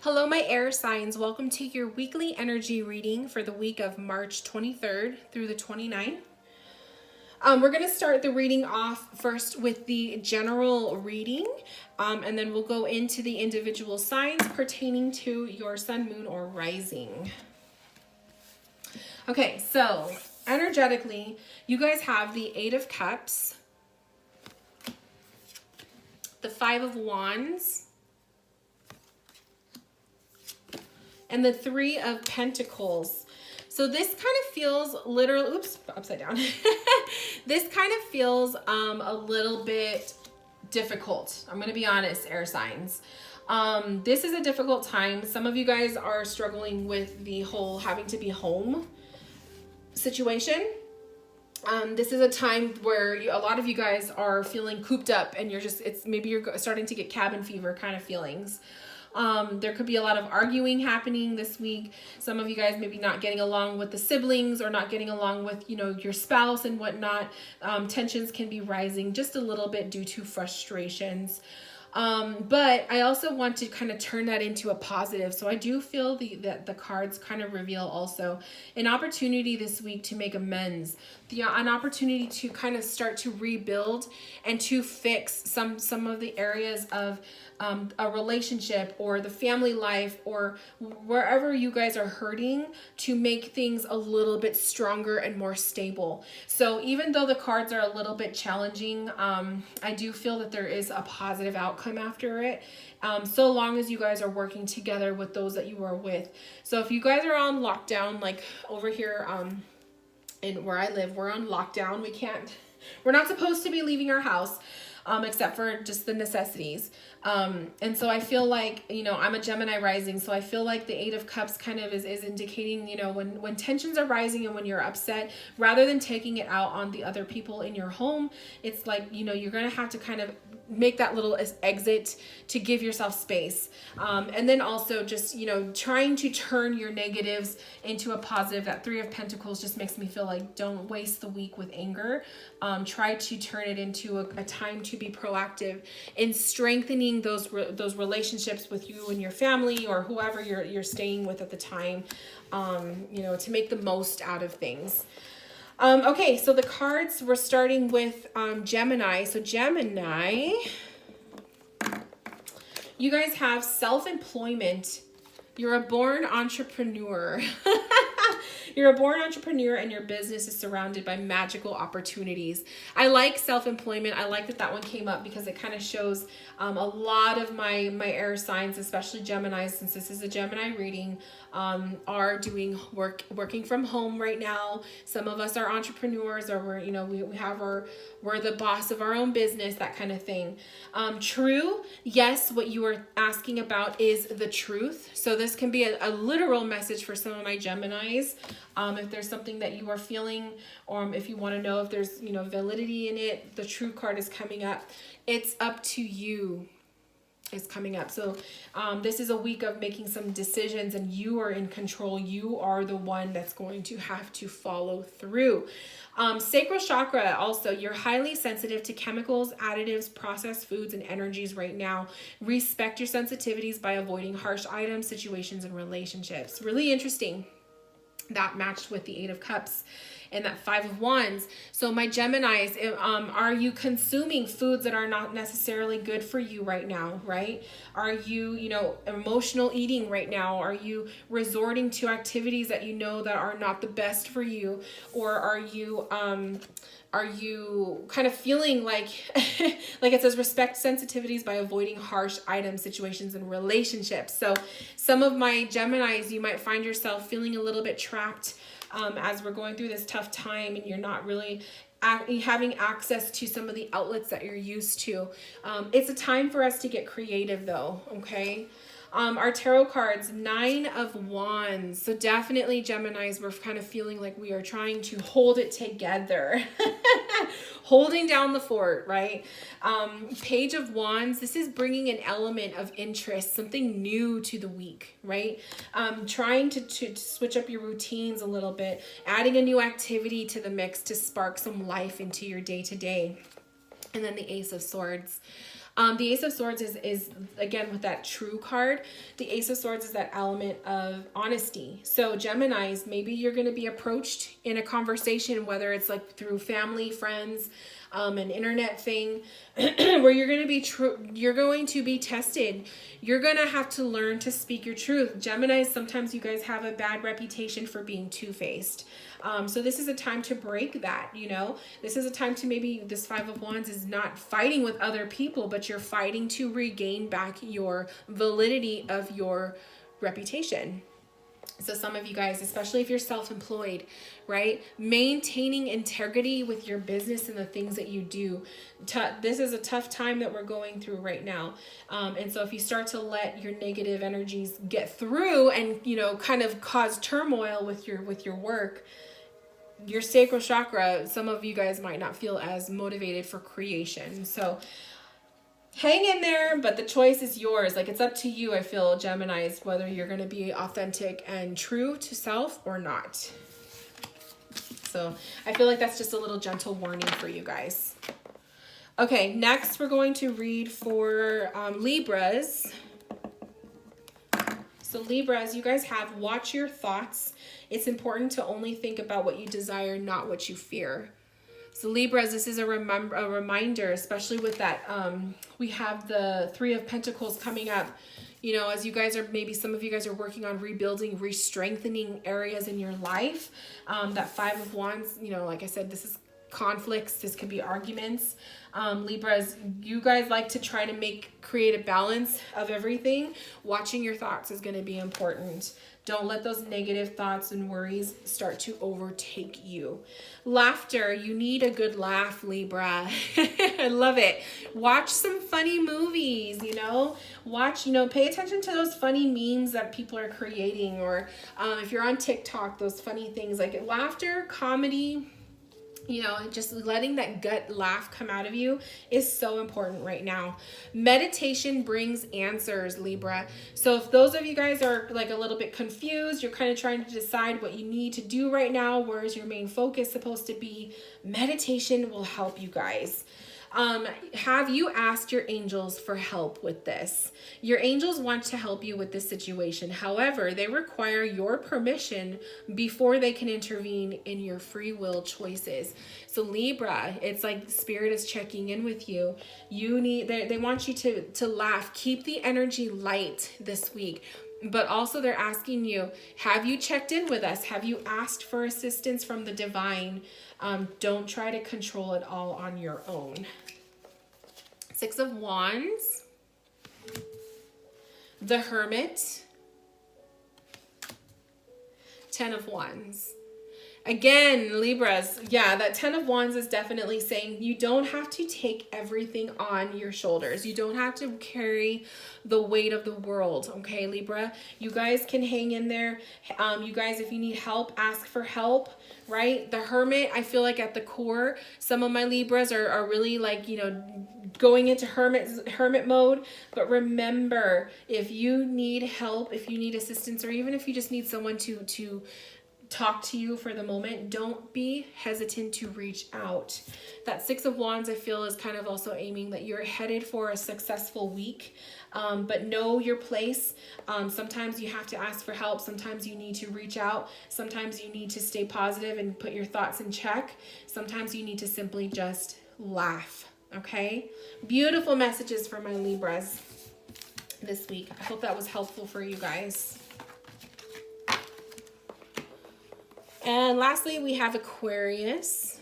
Hello, my air signs. Welcome to your weekly energy reading for the week of March 23rd through the 29th. We're going to start the reading off first with the general reading, and then we'll go into the individual signs pertaining to your sun, moon, or rising. Okay, so energetically, you guys have the Eight of Cups, the Five of Wands, and the Three of Pentacles. So this kind of feels literally, oops, upside down. This kind of feels a little bit difficult. I'm going to be honest, air signs. This is a difficult time. Some of you guys are struggling with the whole having to be home situation. This is a time where a lot of you guys are feeling cooped up and maybe you're starting to get cabin fever kind of feelings. There could be a lot of arguing happening this week. Some of you guys maybe not getting along with the siblings or not getting along with, your spouse and whatnot. Tensions can be rising just a little bit due to frustrations. But I also want to kind of turn that into a positive. So I do feel that the cards kind of reveal also an opportunity this week to make amends, an opportunity to kind of start to rebuild and to fix some of the areas of a relationship or the family life or wherever you guys are hurting, to make things a little bit stronger and more stable. So even though the cards are a little bit challenging, I do feel that there is a positive outcome after it, so long as you guys are working together with those that you are with. So if you guys are on lockdown, like over here in where I live, we're on lockdown. We're not supposed to be leaving our house, except for just the necessities. And so I feel like, I'm a Gemini rising, so I feel like the Eight of Cups kind of is indicating, when tensions are rising and when you're upset, rather than taking it out on the other people in your home, it's like, you're going to have to kind of make that little exit to give yourself space. And then also just, trying to turn your negatives into a positive. That Three of Pentacles just makes me feel like don't waste the week with anger. Try to turn it into a time to be proactive in strengthening those relationships with you and your family or whoever you're staying with at the time, to make the most out of things. Okay, so the cards, we're starting with Gemini. So Gemini, you guys have self-employment. You're a born entrepreneur. You're a born entrepreneur and your business is surrounded by magical opportunities. I like self-employment. I like that one came up because it kind of shows a lot of my air signs, especially Gemini, since this is a Gemini reading, are doing working from home right now. Some of us are entrepreneurs, or we're the boss of our own business, that kind of thing. True, yes, what you are asking about is the truth. So this can be a literal message for some of my Geminis. If there's something that you are feeling, or if you want to know if there's, validity in it, the True card is coming up. It's up to you is coming up. So this is a week of making some decisions and you are in control. You are the one that's going to have to follow through. Sacral chakra, also, you're highly sensitive to chemicals, additives, processed foods, and energies right now. Respect your sensitivities by avoiding harsh items, situations, and relationships. Really interesting. That matched with the Eight of Cups and that Five of Wands. So my Geminis, are you consuming foods that are not necessarily good for you right now, right? Are you, emotional eating right now? Are you resorting to activities that that are not the best for you? Or are you kind of feeling like, like it says, respect sensitivities by avoiding harsh items, situations, and relationships. So some of my Geminis, you might find yourself feeling a little bit trapped as we're going through this tough time and you're not really having access to some of the outlets that you're used to. It's a time for us to get creative though, okay? Our tarot cards, Nine of Wands. So definitely Geminis, we're kind of feeling like we are trying to hold it together. Holding down the fort, right? Page of Wands, this is bringing an element of interest, something new to the week, right? Trying to switch up your routines a little bit, adding a new activity to the mix to spark some life into your day-to-day. And then the Ace of Swords. The Ace of Swords is again with that true card. The Ace of Swords is that element of honesty. So Geminis, maybe you're going to be approached in a conversation, whether it's like through family, friends, an internet thing, where you're going to be you're going to be tested. You're going to have to learn to speak your truth. Geminis, sometimes you guys have a bad reputation for being two-faced. So this is a time to break that, you know. This is a time to, maybe this Five of Wands is not fighting with other people, but you're fighting to regain back your validity of your reputation. So some of you guys, especially if you're self-employed, right? Maintaining integrity with your business and the things that you do. This is a tough time that we're going through right now. And so if you start to let your negative energies get through and, you know, kind of cause turmoil with your work, your sacral chakra, some of you guys might not feel as motivated for creation. So hang in there, but the choice is yours. Like, it's up to you, I feel, Geminis, whether you're going to be authentic and true to self or not. So I feel like that's just a little gentle warning for you guys. Okay, next we're going to read for Libras. So Libras, you guys have watch your thoughts. It's important to only think about what you desire, not what you fear. So Libras, this is a reminder, especially with that, we have the Three of Pentacles coming up. You know, as you guys are, maybe some of you guys are working on rebuilding, re-strengthening areas in your life. That Five of Wands, you know, like I said, this is conflicts. This could be arguments. Libras, you guys like to try to create a balance of everything. Watching your thoughts is going to be important. Don't let those negative thoughts and worries start to overtake you. Laughter, you need a good laugh, Libra. I love it. Watch some funny movies, you know. Pay attention to those funny memes that people are creating, or if you're on TikTok, those funny things like laughter, comedy. You know, just letting that gut laugh come out of you is so important right now. Meditation brings answers, Libra. So if those of you guys are like a little bit confused, you're kind of trying to decide what you need to do right now, where is your main focus supposed to be, meditation will help you guys. Have you asked your angels for help with this? Your angels want to help you with this situation. However, they require your permission before they can intervene in your free will choices. So Libra, it's like Spirit is checking in with you. They want you to laugh. Keep the energy light this week. But also they're asking you, have you checked in with us? Have you asked for assistance from the divine? Don't try to control it all on your own. Six of Wands, the Hermit, 10 of Wands. Again, Libras, yeah, that 10 of Wands is definitely saying you don't have to take everything on your shoulders. You don't have to carry the weight of the world, okay, Libra? You guys can hang in there. You guys, if you need help, ask for help, right? The Hermit, I feel like at the core, some of my Libras are really like, you know, going into hermit mode. But remember, if you need help, if you need assistance, or even if you just need someone to talk to you for the moment, don't be hesitant to reach out. That Six of Wands, I feel, is kind of also aiming that you're headed for a successful week, but know your place. Sometimes you have to ask for help. Sometimes you need to reach out. Sometimes you need to stay positive and put your thoughts in check. Sometimes you need to simply just laugh, okay? Beautiful messages for my Libras this week. I hope that was helpful for you guys. And lastly, we have Aquarius.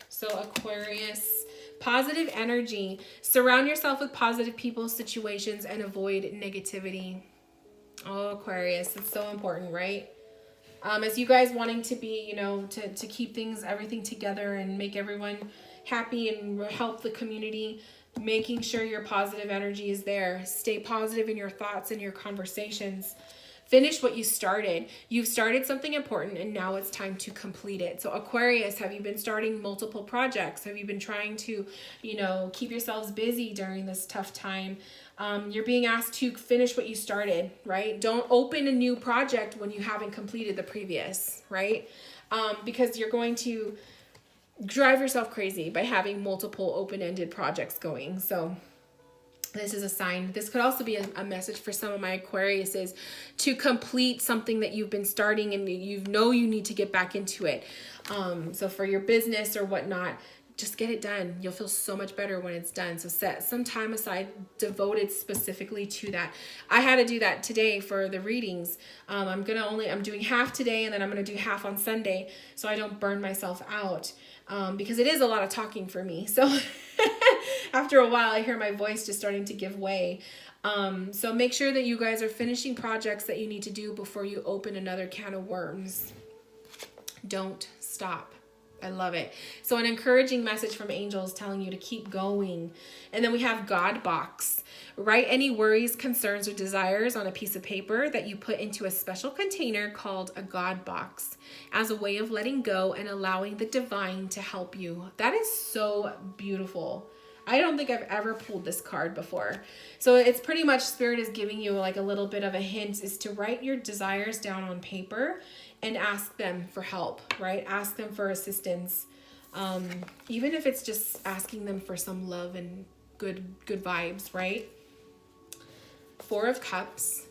So Aquarius, positive energy. Surround yourself with positive people, situations, and avoid negativity. Oh, Aquarius, it's so important, right? As you guys wanting to be, you know, to keep everything together and make everyone happy and help the community, making sure your positive energy is there. Stay positive in your thoughts and your conversations. Finish what you started. You've started something important and now it's time to complete it. So Aquarius, have you been starting multiple projects? Have you been trying to, you know, keep yourselves busy during this tough time? You're being asked to finish what you started, right? Don't open a new project when you haven't completed the previous, right? Because you're going to drive yourself crazy by having multiple open-ended projects going. So this is a sign. This could also be a message for some of my Aquariuses to complete something that you've been starting and you know you need to get back into it. So for your business or whatnot, just get it done. You'll feel so much better when it's done. So set some time aside devoted specifically to that. I had to do that today for the readings. I'm doing half today and then I'm going to do half on Sunday so I don't burn myself out. Because it is a lot of talking for me. So after a while, I hear my voice just starting to give way. So make sure that you guys are finishing projects that you need to do before you open another can of worms. Don't stop. I love it. So an encouraging message from angels telling you to keep going. And then we have God box. Write any worries, concerns, or desires on a piece of paper that you put into a special container called a God box as a way of letting go and allowing the divine to help you. That is so beautiful. I don't think I've ever pulled this card before. So it's pretty much Spirit is giving you like a little bit of a hint is to write your desires down on paper and ask them for help, right? Ask them for assistance. Even if it's just asking them for some love and good vibes, right? 4 of Cups.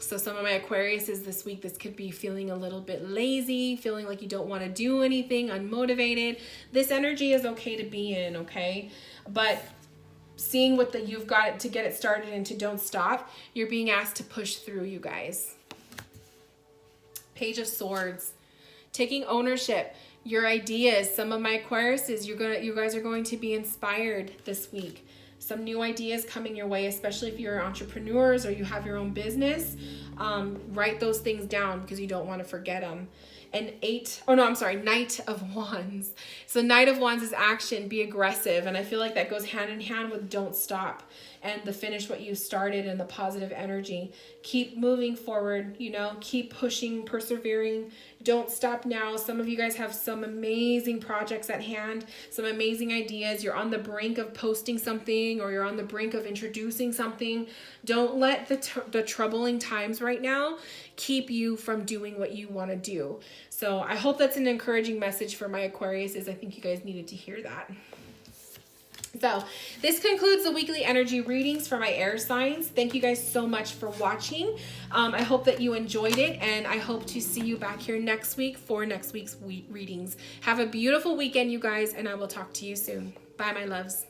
So some of my Aquariuses this week, this could be feeling a little bit lazy, feeling like you don't want to do anything, unmotivated. This energy is okay to be in, okay? But seeing what you've got to get it started and to don't stop, you're being asked to push through, you guys. Page of Swords. Taking ownership. Your ideas. Some of my Aquariuses, you guys are going to be inspired this week. Some new ideas coming your way, especially if you're entrepreneurs or you have your own business. Write those things down because you don't want to forget them. And Knight of Wands. So Knight of Wands is action, be aggressive. And I feel like that goes hand in hand with don't stop and the finish what you started and the positive energy. Keep moving forward, keep pushing, persevering. Don't stop now. Some of you guys have some amazing projects at hand, some amazing ideas. You're on the brink of posting something or you're on the brink of introducing something. Don't let the troubling times right now keep you from doing what you want to do. So I hope that's an encouraging message for my Aquariuses. I think you guys needed to hear that. So this concludes the weekly energy readings for my air signs. Thank you guys so much for watching. I hope that you enjoyed it, and I hope to see you back here next week for next week's readings. Have a beautiful weekend, you guys, and I will talk to you soon. Bye, my loves.